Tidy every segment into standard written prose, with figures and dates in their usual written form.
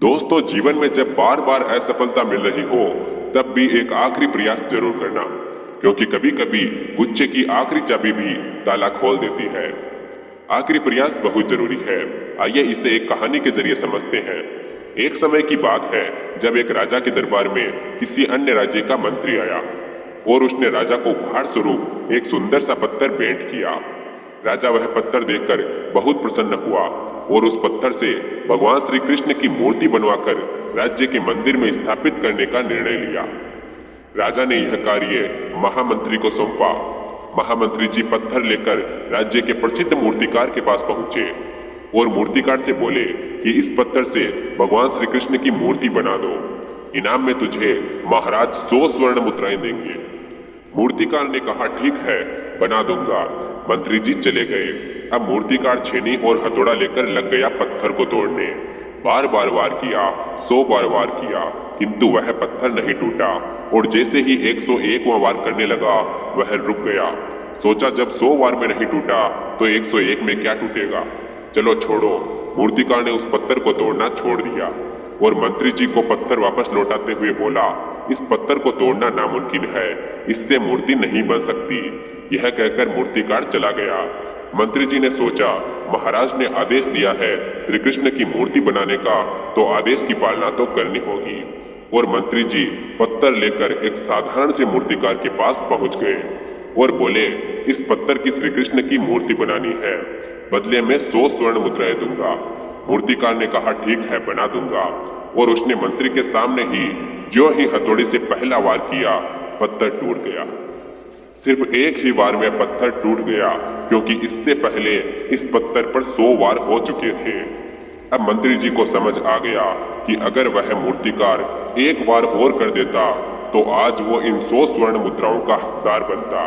दोस्तों, जीवन में जब बार बार असफलता मिल रही हो तब भी एक आखिरी प्रयास जरूर करना, क्योंकि कभी कभी गुच्छे की आखिरी चाबी भी ताला खोल देती है। आखिरी प्रयास बहुत जरूरी है। आइए इसे एक कहानी के जरिए समझते हैं। एक समय की बात है जब एक राजा के दरबार में किसी अन्य राज्य का मंत्री आया और उसने राजा को उपहार स्वरूप एक सुंदर सा पत्थर भेंट किया। राजा वह पत्थर देखकर बहुत प्रसन्न हुआ और उस पत्थर से भगवान श्री कृष्ण की मूर्ति बनवाकर राज्य के मंदिर में स्थापित करने का निर्णय लिया। राजा ने यह कार्य महामंत्री को सौंपा। महामंत्री जी पत्थर लेकर राज्य के प्रसिद्ध मूर्तिकार के पास पहुंचे और मूर्तिकार से बोले कि इस पत्थर से भगवान श्री कृष्ण की मूर्ति बना दो। इनाम में तुझे महाराज 100 स्वर्ण मुद्राएं देंगे। मूर्तिकार ने कहा, ठीक है, बना दूंगा। मंत्री जी चले गए। अब मूर्तिकार छेनी और हथौड़ा लेकर लग गया पत्थर को तोड़ने। बार बार वार किया, 100 बार वार किया, किंतु वह पत्थर नहीं टूटा और जैसे ही 101वां वार करने लगा वह रुक गया। सोचा, जब 100 वार में नहीं टूटा तो 101 में क्या टूटेगा। चलो छोड़ो। मूर्तिकार ने उस पत्थर को तोड़ना छोड़ दिया और मंत्री जी को पत्थर वापस लौटाते हुए बोला, इस पत्थर को तोड़ना नामुमकिन है, इससे मूर्ति नहीं बन सकती। यह कहकर मूर्तिकार चला गया। मंत्री जी ने सोचा, महाराज ने आदेश दिया है श्री कृष्ण की मूर्ति बनाने का, तो आदेश की पालना तो करनी होगी। और मंत्री जी पत्थर लेकर एक साधारण से मूर्तिकार के पास पहुंच गए और बोले, इस पत्थर की श्री कृष्ण की मूर्ति बनानी है, बदले में 100 स्वर्ण मुद्राएं दूंगा। मूर्तिकार ने कहा, ठीक है, बना दूंगा। और उसने मंत्री के सामने ही जो ही हथौड़े से पहला वार किया, पत्थर टूट गया। सिर्फ एक ही वार में पत्थर टूट गया, क्योंकि इससे पहले इस पत्थर पर 100 वार हो चुके थे। अब मंत्री जी को समझ आ गया कि अगर वह मूर्तिकार एक बार और कर देता तो आज वो इन 100 स्वर्ण मुद्राओं का हकदार बनता।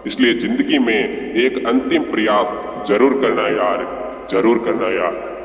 इसलिए जिंदगी में एक अंतिम प्रयास जरूर करना यार, जरूर करना यार।